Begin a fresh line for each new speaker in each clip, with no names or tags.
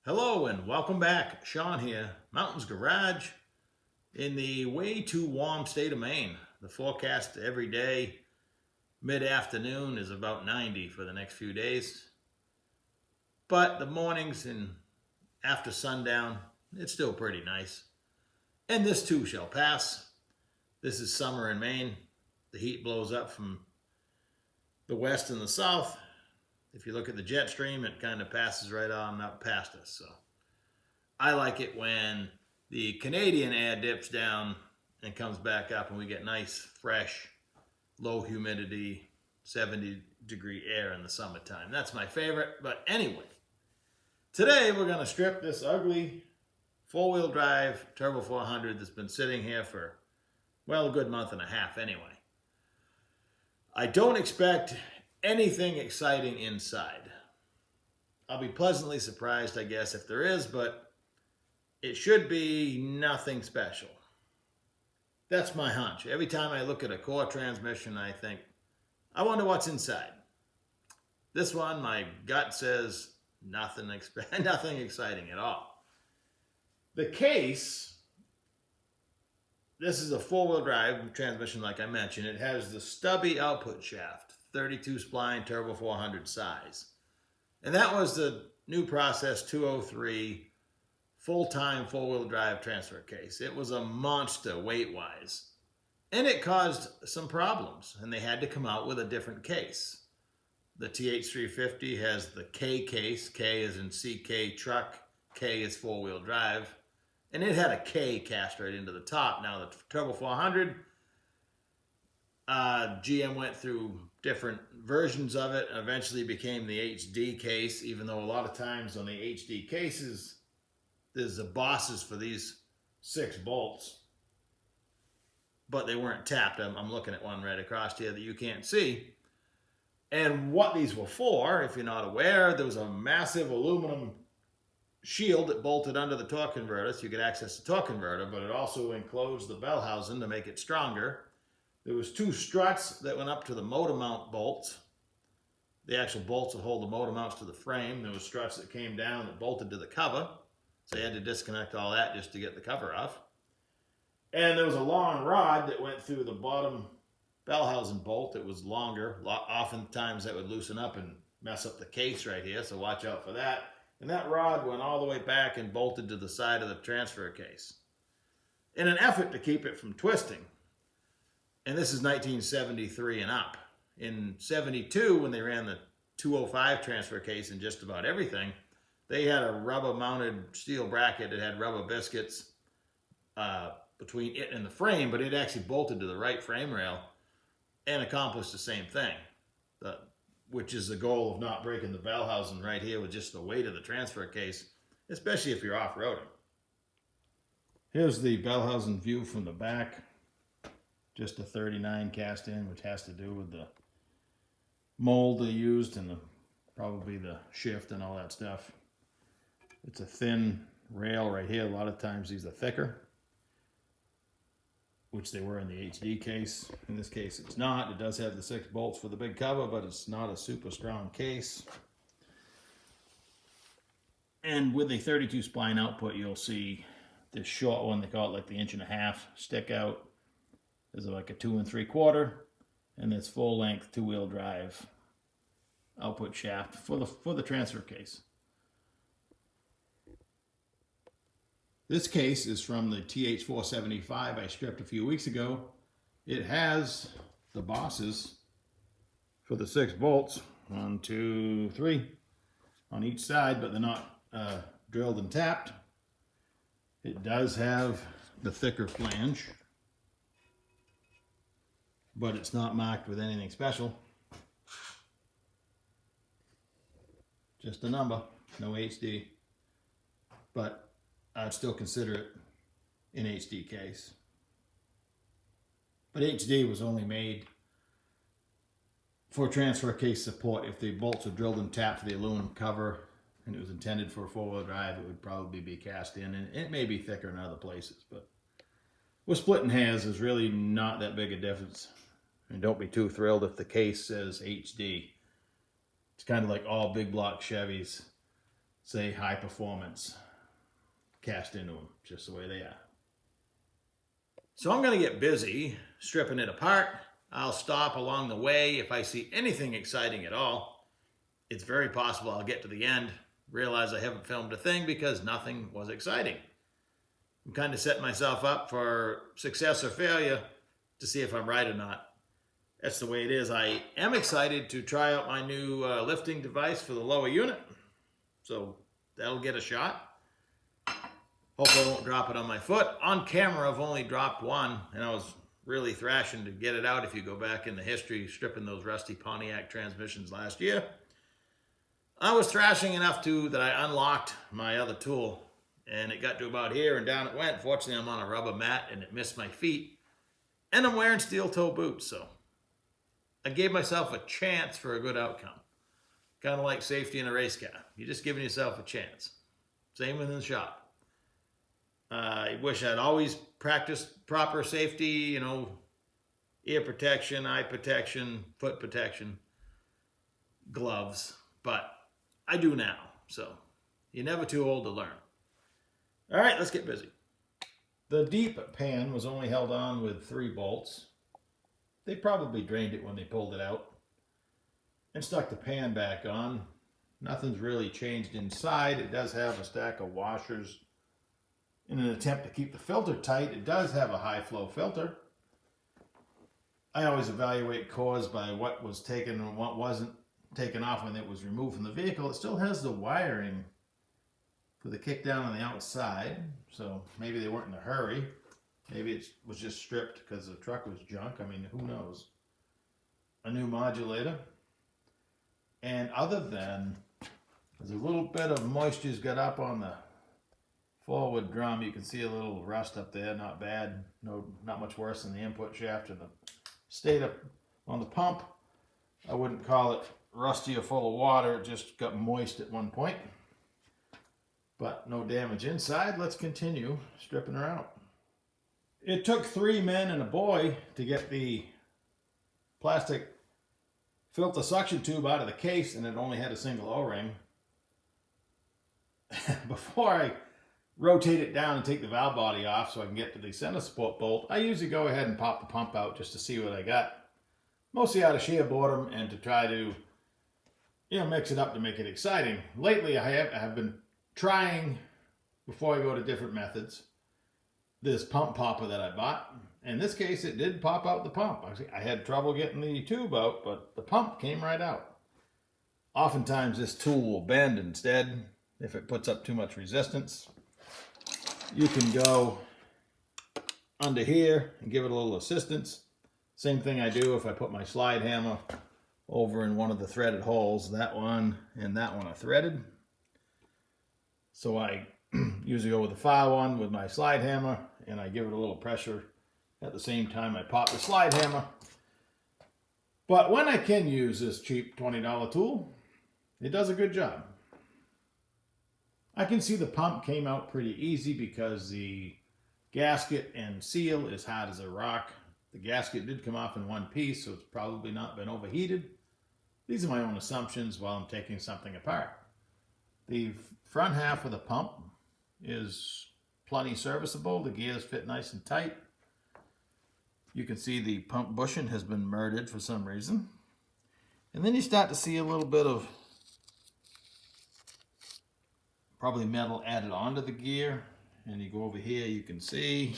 Hello and welcome back. Sean here, Mountains Garage in the way too warm state of Maine. The forecast every day, mid-afternoon, is about 90 for the next few days. But the mornings and after sundown, it's still pretty nice. And this too shall pass. This is summer in Maine. The heat blows up from the west and the south. If you look at the jet stream, it kind of passes right on up past us. So I like it when the Canadian air dips down and comes back up and we get nice, fresh, low humidity, 70-degree air in the summertime. That's my favorite. But anyway, today we're going to strip this ugly four-wheel drive Turbo 400 that's been sitting here for, well, a good month and a half anyway. I don't expect anything exciting inside. I'll be pleasantly surprised, I guess, if there is, but it should be nothing special. That's my hunch. Every time I look at a core transmission, I think, I wonder what's inside. This one, my gut says nothing exciting at all. The case, this is a four-wheel drive transmission like I mentioned. It has the stubby output shaft, 32 spline Turbo 400 size. And that was the new Process 203 full-time four-wheel drive transfer case. It was a monster weight-wise. And it caused some problems, and they had to come out with a different case. The TH300 has the K case. K is in CK truck. K is four-wheel drive. And it had a K cast right into the top. Now the Turbo 400, GM went through different versions of it, and eventually became the HD case, even though a lot of times on the HD cases, there's the bosses for these 6 bolts, but they weren't tapped. I'm looking at one right across here that you can't see. And what these were for, if you're not aware, there was a massive aluminum shield that bolted under the torque converter so you could access the torque converter, but it also enclosed the bell housing to make it stronger. There was 2 struts that went up to the motor mount bolts. The actual bolts that hold the motor mounts to the frame. There was struts that came down that bolted to the cover. So you had to disconnect all that just to get the cover off. And there was a long rod that went through the bottom bell housing bolt. It was longer. Oftentimes that would loosen up and mess up the case right here, so watch out for that. And that rod went all the way back and bolted to the side of the transfer case in an effort to keep it from twisting. And this is 1973 and up. In 72, when they ran the 205 transfer case in just about everything, they had a rubber-mounted steel bracket that had rubber biscuits between it and the frame, but it actually bolted to the right frame rail and accomplished the same thing, which is the goal of not breaking the bell housing right here with just the weight of the transfer case, especially if you're off-roading. Here's the bell housing view from the back. Just a 39 cast in, which has to do with the mold they used and probably the shift and all that stuff. It's a thin rail right here. A lot of times these are thicker, which they were in the HD case. In this case, it's not. It does have the 6 bolts for the big cover, but it's not a super strong case. And with a 32 spline output, you'll see this short one, they call it like the 1.5 inch stick out. There's like a 2 3/4, and this full-length 2-wheel drive output shaft for the transfer case. This case is from the TH400 I stripped a few weeks ago. It has the bosses for the 6 bolts, 1, 2, 3, on each side, but they're not drilled and tapped. It does have the thicker flange, but it's not marked with anything special. Just a number, no HD. But I'd still consider it an HD case. But HD was only made for transfer case support. If the bolts were drilled and tapped to the aluminum cover and it was intended for a 4-wheel drive, it would probably be cast in, and it may be thicker in other places, but we're splitting hairs. There's really not that big a difference. And don't be too thrilled if the case says HD. It's kind of like all big block Chevys. say, high performance cast into them, just the way they are. So I'm going to get busy stripping it apart. I'll stop along the way if I see anything exciting at all. It's very possible I'll get to the end, realize I haven't filmed a thing because nothing was exciting. I'm kind of setting myself up for success or failure to see if I'm right or not. That's the way it is. I am excited to try out my new lifting device for the lower unit. So that'll get a shot. Hope I won't drop it on my foot. On camera, I've only dropped one, and I was really thrashing to get it out if you go back in the history, stripping those rusty Pontiac transmissions last year. I was thrashing enough that I unlocked my other tool, and it got to about here and down it went. Fortunately, I'm on a rubber mat, and it missed my feet. And I'm wearing steel toe boots, so I gave myself a chance for a good outcome. Kind of like safety in a race car. You're just giving yourself a chance. Same in the shop. I wish I'd always practiced proper safety, ear protection, eye protection, foot protection, gloves, but I do now, so you're never too old to learn. All right, let's get busy. The deep pan was only held on with 3 bolts. They probably drained it when they pulled it out and stuck the pan back on. Nothing's really changed inside. It does have a stack of washers. In an attempt to keep the filter tight, it does have a high flow filter. I always evaluate cores by what was taken and what wasn't taken off when it was removed from the vehicle. It still has the wiring for the kick down on the outside, so maybe they weren't in a hurry. Maybe it was just stripped because the truck was junk. I mean, who knows? A new modulator. And other than, there's a little bit of moisture's got up on the forward drum. You can see a little rust up there, not bad. No, not much worse than the input shaft and the state up on the pump. I wouldn't call it rusty or full of water. It just got moist at one point. But no damage inside. Let's continue stripping her out. It took 3 men and a boy to get the plastic filter suction tube out of the case, and it only had a single O-ring. Before I rotate it down and take the valve body off so I can get to the center support bolt, I usually go ahead and pop the pump out just to see what I got. Mostly out of sheer boredom and to try to, mix it up to make it exciting. Lately, I have been trying, before I go to different methods, this pump popper that I bought. In this case, it did pop out the pump. I had trouble getting the tube out, but the pump came right out. Oftentimes, this tool will bend instead if it puts up too much resistance. You can go under here and give it a little assistance. Same thing I do if I put my slide hammer over in one of the threaded holes. That one and that one are threaded. So I usually go with the far one with my slide hammer, and I give it a little pressure. At the same time, I pop the slide hammer. But when I can use this cheap $20 tool, it does a good job. I can see the pump came out pretty easy because the gasket and seal is hard as a rock. The gasket did come off in one piece, so it's probably not been overheated. These are my own assumptions while I'm taking something apart. The front half of the pump is plenty serviceable. The gears fit nice and tight. You can see the pump bushing has been murdered for some reason. And then you start to see a little bit of probably metal added onto the gear. And you go over here, you can see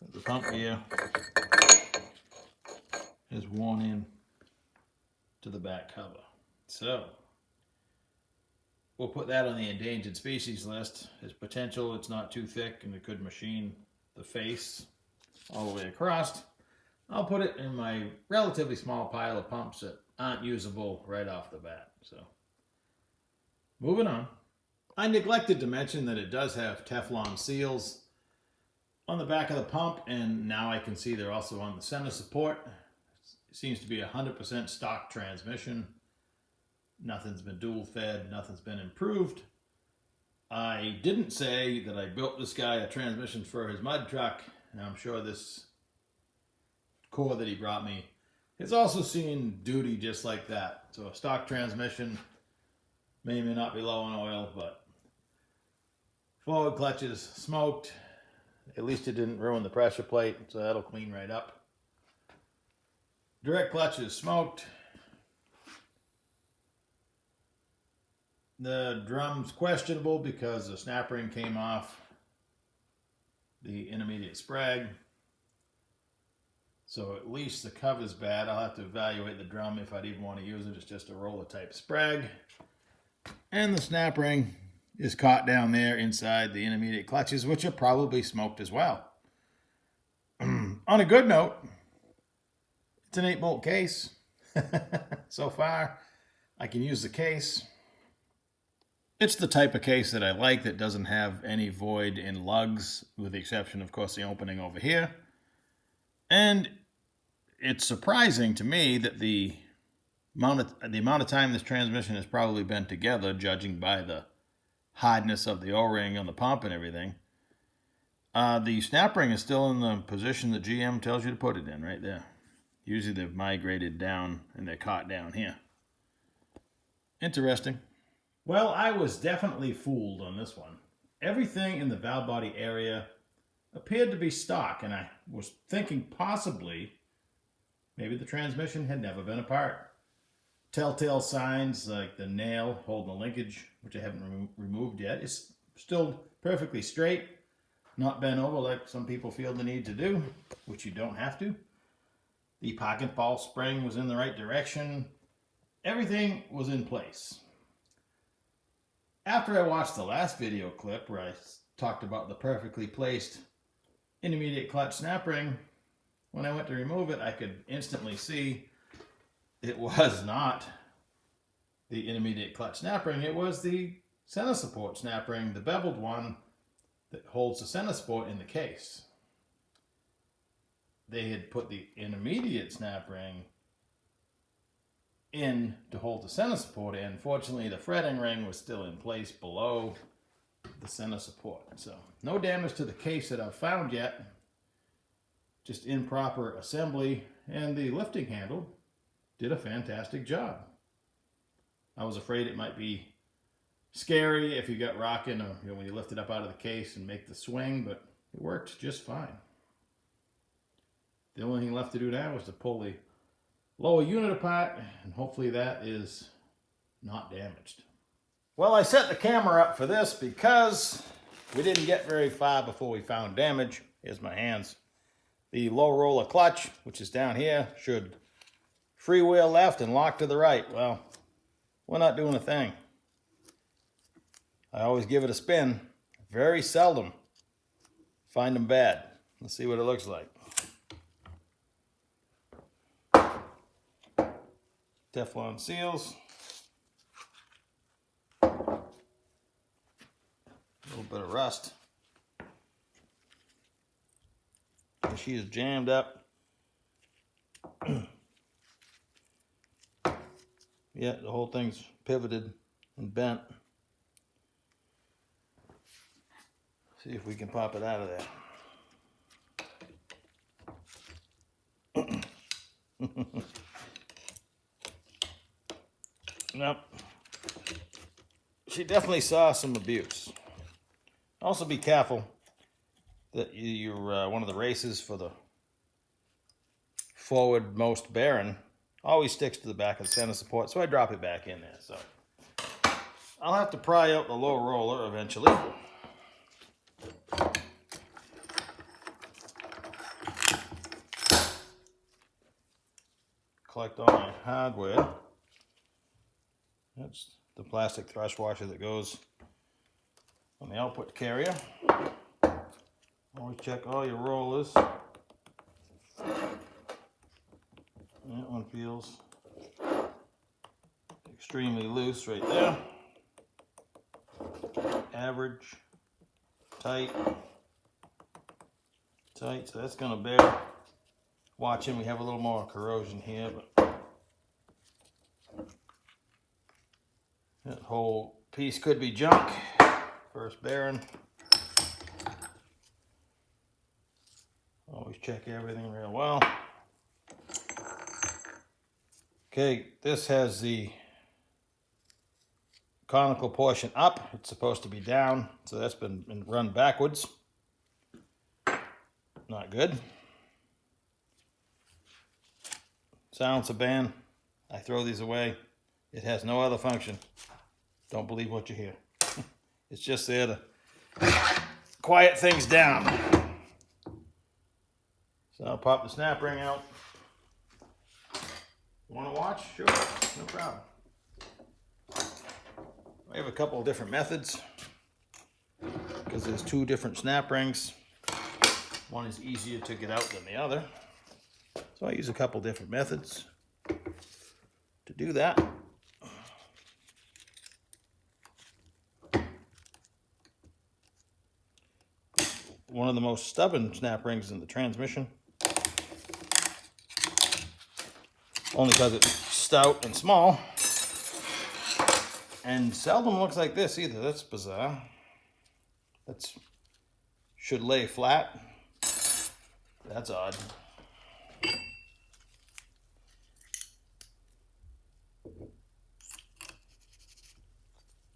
that the pump gear is worn in to the back cover. So we'll put that on the endangered species list. There's potential, it's not too thick, and it could machine the face all the way across. I'll put it in my relatively small pile of pumps that aren't usable right off the bat. So moving on. I neglected to mention that it does have Teflon seals on the back of the pump, and now I can see they're also on the center support. It seems to be 100% stock transmission. Nothing's been dual fed, nothing's been improved. I didn't say that I built this guy a transmission for his mud truck, and I'm sure this core that he brought me has also seen duty just like that. So a stock transmission, may not be low on oil, but forward clutches smoked. At least it didn't ruin the pressure plate, so that'll clean right up. Direct clutches smoked. The drum's questionable because the snap ring came off the intermediate sprag. So at least the cover's bad. I'll have to evaluate the drum if I'd even want to use it. It's just a roller type sprag. And the snap ring is caught down there inside the intermediate clutches, which are probably smoked as well. On a good note, it's an 8-bolt case. So far, I can use the case. It's the type of case that I like that doesn't have any void in lugs, with the exception, of course, the opening over here. And it's surprising to me that the amount of time this transmission has probably been together, judging by the hardness of the O-ring on the pump and everything. The snap ring is still in the position that GM tells you to put it in, right there. Usually they've migrated down and they're caught down here. Interesting. Well, I was definitely fooled on this one. Everything in the valve body area appeared to be stock, and I was thinking possibly maybe the transmission had never been apart. Telltale signs like the nail holding the linkage, which I haven't removed yet, is still perfectly straight, not bent over like some people feel the need to do, which you don't have to. The pocket ball spring was in the right direction. Everything was in place. After I watched the last video clip where I talked about the perfectly placed intermediate clutch snap ring, when I went to remove it, I could instantly see it was not the intermediate clutch snap ring. It was the center support snap ring, the beveled one that holds the center support in the case. They had put the intermediate snap ring in to hold the center support in. Fortunately, the fretting ring was still in place below the center support. So no damage to the case that I've found yet, just improper assembly, and the lifting handle did a fantastic job. I was afraid it might be scary if you got rocking or when you lift it up out of the case and make the swing, but it worked just fine. The only thing left to do now is to pull the lower unit apart, and hopefully that is not damaged. Well, I set the camera up for this because we didn't get very far before we found damage. Here's my hands. The low roller clutch, which is down here, should freewheel left and lock to the right. Well, we're not doing a thing. I always give it a spin. Very seldom find them bad. Let's see what it looks like. Teflon seals. A little bit of rust. She is jammed up. Yeah, the whole thing's pivoted and bent. See if we can pop it out of there. Nope. She definitely saw some abuse. Also be careful that you're one of the races for the forward-most bearing always sticks to the back of the center support, so I drop it back in there. So I'll have to pry out the low roller eventually. Collect all my hardware. That's the plastic thrush washer that goes on the output carrier. Always check all your rollers. That one feels extremely loose right there. Average, tight, so that's going to bear watching. We have a little more corrosion here, but that whole piece could be junk. First bearing. Always check everything real well. Okay, this has the conical portion up. It's supposed to be down, so that's been run backwards. Not good. Silencer band. I throw these away. It has no other function. Don't believe what you hear. It's just there to quiet things down. So I'll pop the snap ring out. Want to watch? Sure, no problem. I have a couple of different methods because there's two different snap rings. One is easier to get out than the other. So I use a couple different methods to do that. One of the most stubborn snap rings in the transmission. Only because it's stout and small. And seldom looks like this either. That's bizarre. That should lay flat. That's odd.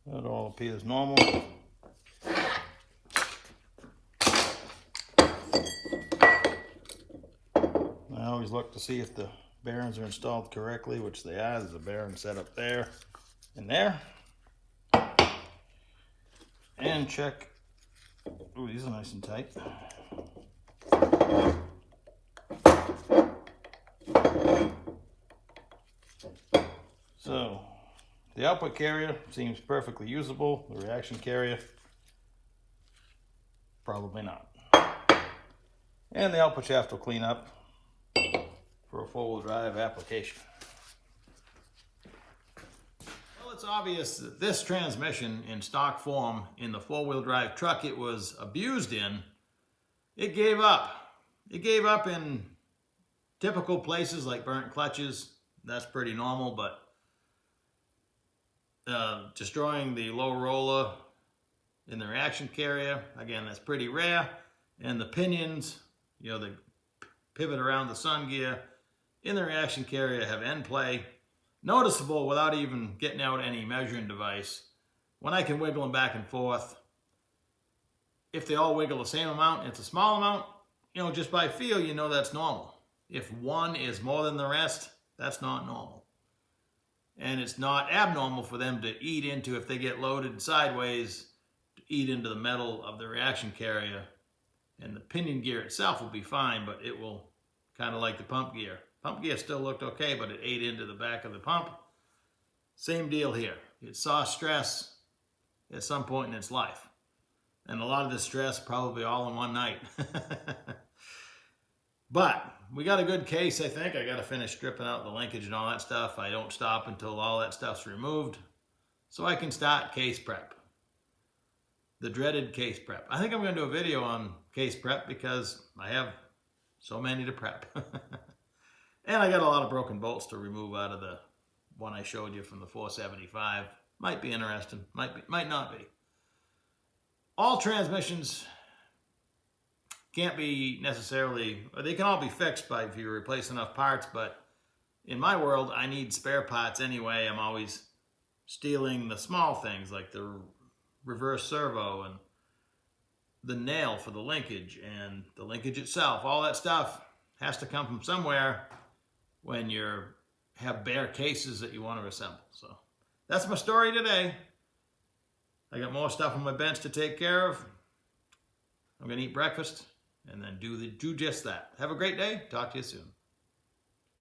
That all appears normal. I always look to see if the bearings are installed correctly, which they are. There's a bearing set up there and there. And check. Ooh, these are nice and tight. So, the output carrier seems perfectly usable. The reaction carrier, probably not. And the output shaft will clean up for a four-wheel drive application. Well, it's obvious that this transmission in stock form in the four-wheel drive truck it was abused in, it gave up. It gave up in typical places like burnt clutches. That's pretty normal, but destroying the low roller in the reaction carrier, again, that's pretty rare. And the pinions, you know, the pivot around the sun gear in the reaction carrier have end play. Noticeable without even getting out any measuring device. When I can wiggle them back and forth, if they all wiggle the same amount, it's a small amount, you know, just by feel, you know that's normal. If one is more than the rest, that's not normal. And it's not abnormal for them to eat into, if they get loaded sideways, to eat into the metal of the reaction carrier. And the pinion gear itself will be fine, but it will kind of like the pump gear. Pump gear still looked okay, but it ate into the back of the pump. Same deal here. It saw stress at some point in its life. And a lot of the stress probably all in one night. But we got a good case, I think. I got to finish stripping out the linkage and all that stuff. I don't stop until all that stuff's removed. So I can start case prep. The dreaded case prep. I think I'm going to do a video on case prep because I have so many to prep. And I got a lot of broken bolts to remove out of the one I showed you from the 475. Might be interesting. Might not be. All transmissions can't be necessarily, or they can all be fixed by if you replace enough parts, but in my world, I need spare parts anyway. I'm always stealing the small things like the reverse servo and the nail for the linkage and the linkage itself. All that stuff has to come from somewhere when you have bare cases that you want to assemble. So that's my story today. I got more stuff on my bench to take care of. I'm going to eat breakfast and then do just that. Have a great day. Talk to you soon.